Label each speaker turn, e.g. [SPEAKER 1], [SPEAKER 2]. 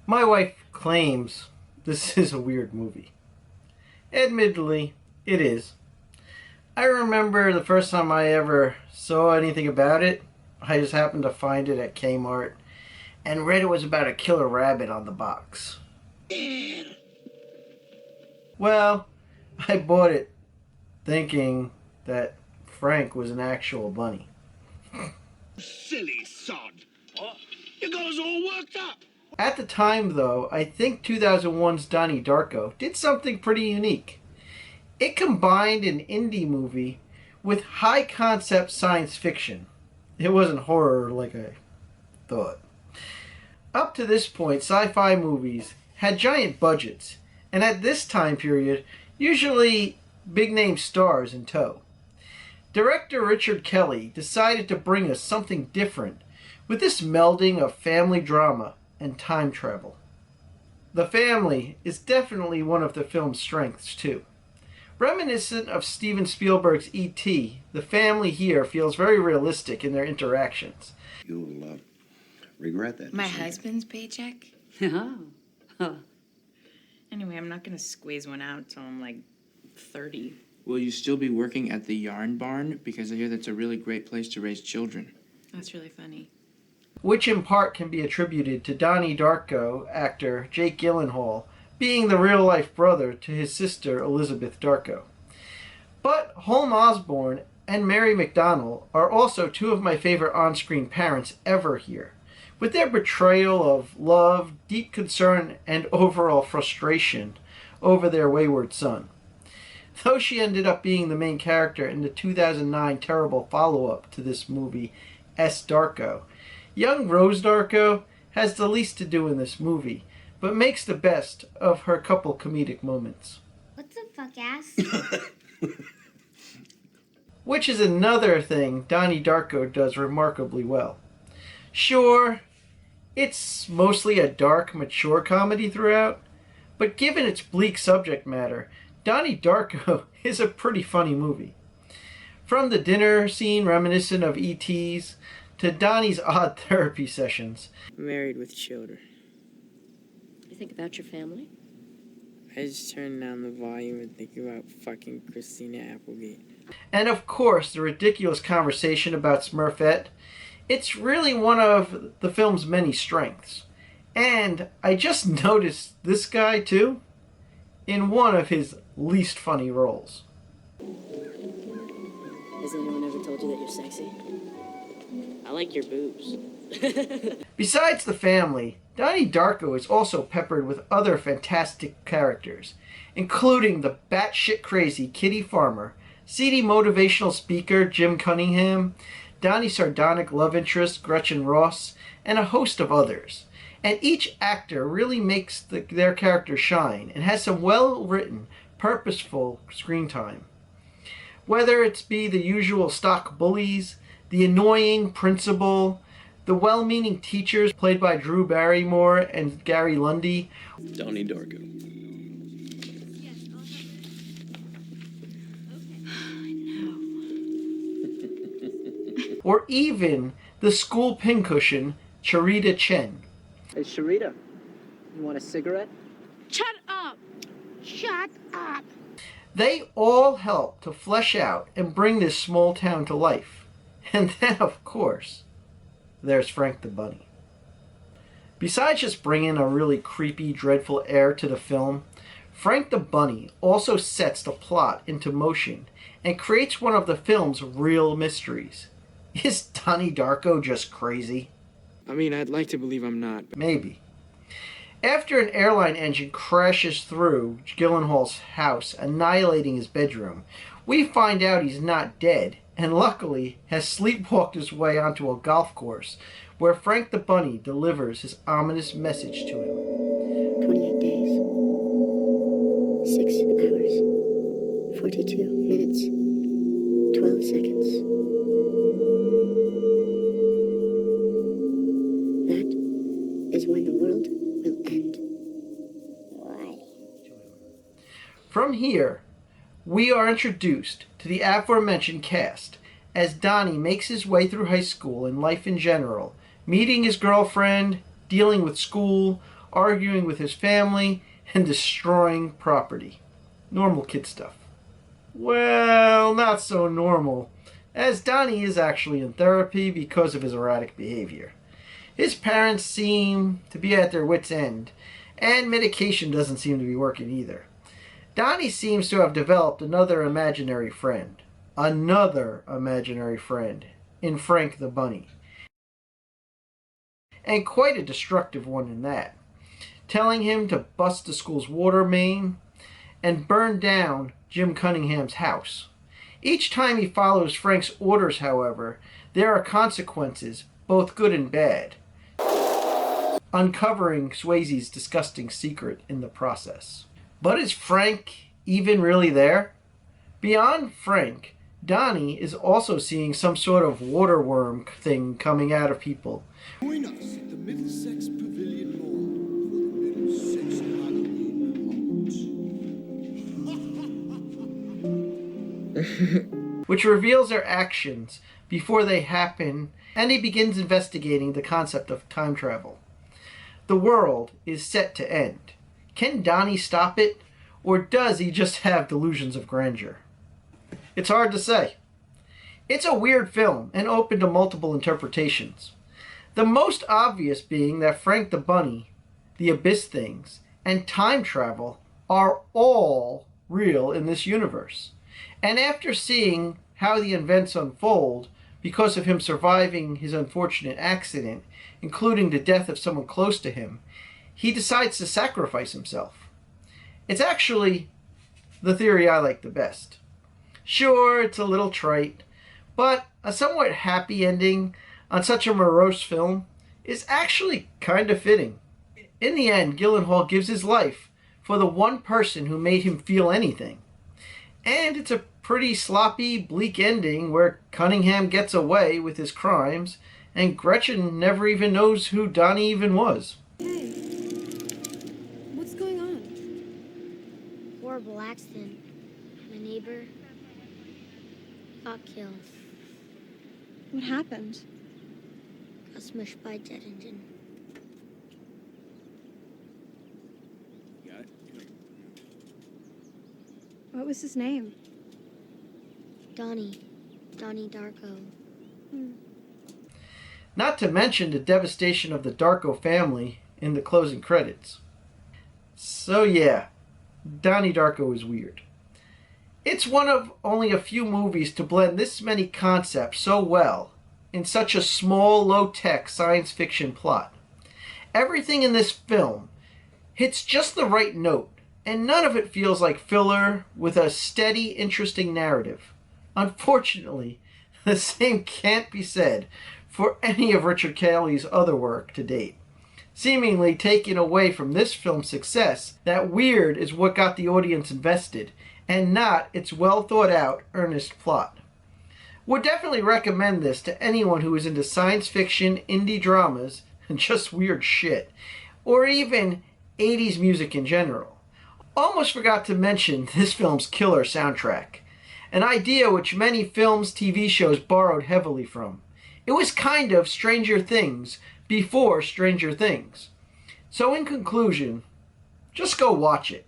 [SPEAKER 1] My wife claims this is a weird movie. Admittedly, it is. I remember the first time I ever saw anything about it, I just happened to find it at Kmart and read it was about a killer rabbit on the box. Well, I bought it thinking that Frank was an actual bunny.
[SPEAKER 2] Silly sod. Oh, you got us all worked up.
[SPEAKER 1] At the time, though, I think 2001's Donnie Darko did something pretty unique. It combined an indie movie with high concept science fiction. It wasn't horror like I thought. Up to this point, sci fi movies had giant budgets, and at this time period, usually big name stars in tow. Director Richard Kelly decided to bring us something different with this melding of family drama and time travel. The family is definitely one of the film's strengths, too. Reminiscent of Steven Spielberg's E.T., the family here feels very realistic in their interactions.
[SPEAKER 3] You'll regret that.
[SPEAKER 4] My husband's paycheck?
[SPEAKER 5] Oh. Huh.
[SPEAKER 4] Anyway, I'm not gonna squeeze one out till I'm like 30.
[SPEAKER 6] Will you still be working at the yarn barn? Because I hear that's a really great place to raise children.
[SPEAKER 4] That's really funny.
[SPEAKER 1] Which in part can be attributed to Donnie Darko actor Jake Gyllenhaal being the real-life brother to his sister Elizabeth Darko. But Holm Osborne and Mary McDonnell are also two of my favorite on-screen parents ever here, with their portrayal of love, deep concern, and overall frustration over their wayward son. Though she ended up being the main character in the 2009 terrible follow-up to this movie, S. Darko, young Rose Darko has the least to do in this movie, but makes the best of her couple comedic moments.
[SPEAKER 7] What the fuck, ass?
[SPEAKER 1] Which is another thing Donnie Darko does remarkably well. Sure, it's mostly a dark, mature comedy throughout, but given its bleak subject matter, Donnie Darko is a pretty funny movie. From the dinner scene reminiscent of E.T.'s to Donnie's odd therapy sessions.
[SPEAKER 8] Married with children.
[SPEAKER 5] What do you think about your family?
[SPEAKER 8] I just turn down the volume and think about fucking Christina Applegate.
[SPEAKER 1] And of course, the ridiculous conversation about Smurfette. It's really one of the film's many strengths. And I just noticed this guy, too, in one of his least funny roles.
[SPEAKER 5] Has anyone ever told you that you're sexy? I like your boobs.
[SPEAKER 1] Besides the family, Donnie Darko is also peppered with other fantastic characters, including the batshit crazy Kitty Farmer, seedy motivational speaker Jim Cunningham, Donnie's sardonic love interest Gretchen Ross, and a host of others. And each actor really makes their character shine and has some well-written, purposeful screen time. Whether it's be the usual stock bullies, the annoying principal, the well-meaning teachers played by Drew Barrymore and Gary Lundy.
[SPEAKER 3] Donnie Darko.
[SPEAKER 1] Or even the school pincushion Charita Chen.
[SPEAKER 9] Hey, Sharita, you want a cigarette?
[SPEAKER 7] Shut up! Shut up!
[SPEAKER 1] They all help to flesh out and bring this small town to life. And then, of course, there's Frank the Bunny. Besides just bringing a really creepy, dreadful air to the film, Frank the Bunny also sets the plot into motion and creates one of the film's real mysteries. Is Donnie Darko just crazy?
[SPEAKER 8] I mean, I'd like to believe I'm not.
[SPEAKER 1] Maybe. After an airline engine crashes through Gyllenhaal's house, annihilating his bedroom, we find out he's not dead, and luckily has sleepwalked his way onto a golf course, where Frank the Bunny delivers his ominous message to him.
[SPEAKER 5] 28 days. 6 hours. 42 minutes. 12 seconds. That is when the world will end.
[SPEAKER 1] From here, we are introduced to the aforementioned cast as Donnie makes his way through high school and life in general, meeting his girlfriend, dealing with school, arguing with his family, and destroying property. Normal kid stuff. Well, not so normal, as Donnie is actually in therapy because of his erratic behavior. His parents seem to be at their wits' end, and medication doesn't seem to be working either. Donnie seems to have developed another imaginary friend. Another imaginary friend in Frank the Bunny. And quite a destructive one in that. Telling him to bust the school's water main and burn down Jim Cunningham's house. Each time he follows Frank's orders, however, there are consequences, both good and bad, uncovering Swayze's disgusting secret in the process. But is Frank even really there? Beyond Frank, Donnie is also seeing some sort of water worm thing coming out of people.
[SPEAKER 2] Join us at the Middlesex Pavilion Mall for the Middlesex Halloween.
[SPEAKER 1] Which reveals their actions before they happen, and he begins investigating the concept of time travel. The world is set to end. Can Donnie stop it, or does he just have delusions of grandeur? It's hard to say. It's a weird film and open to multiple interpretations. The most obvious being that Frank the Bunny, the Abyss things, and time travel are all real in this universe. And after seeing how the events unfold, because of him surviving his unfortunate accident, including the death of someone close to him, he decides to sacrifice himself. It's actually the theory I like the best. Sure, it's a little trite, but a somewhat happy ending on such a morose film is actually kind of fitting. In the end, Gyllenhaal gives his life for the one person who made him feel anything. And it's a pretty sloppy, bleak ending where Cunningham gets away with his crimes and Gretchen never even knows who Donnie even was.
[SPEAKER 7] Hey, what's going on?
[SPEAKER 10] Horrible accident. My neighbor got killed.
[SPEAKER 7] What happened?
[SPEAKER 10] Got smushed by a jet engine.
[SPEAKER 7] What was his name?
[SPEAKER 10] Donnie Darko.
[SPEAKER 1] Not to mention the devastation of the Darko family in the closing credits. So yeah, Donnie Darko is weird. It's one of only a few movies to blend this many concepts so well in such a small, low-tech science fiction plot. Everything in this film hits just the right note, and none of it feels like filler with a steady, interesting narrative. Unfortunately, the same can't be said for any of Richard Kelly's other work to date. Seemingly taking away from this film's success, that weird is what got the audience invested, and not its well-thought-out, earnest plot. Would definitely recommend this to anyone who is into science fiction, indie dramas, and just weird shit, or even 80s music in general. Almost forgot to mention this film's killer soundtrack, an idea which many films, TV shows borrowed heavily from. It was kind of Stranger Things before Stranger Things. So in conclusion, just go watch it.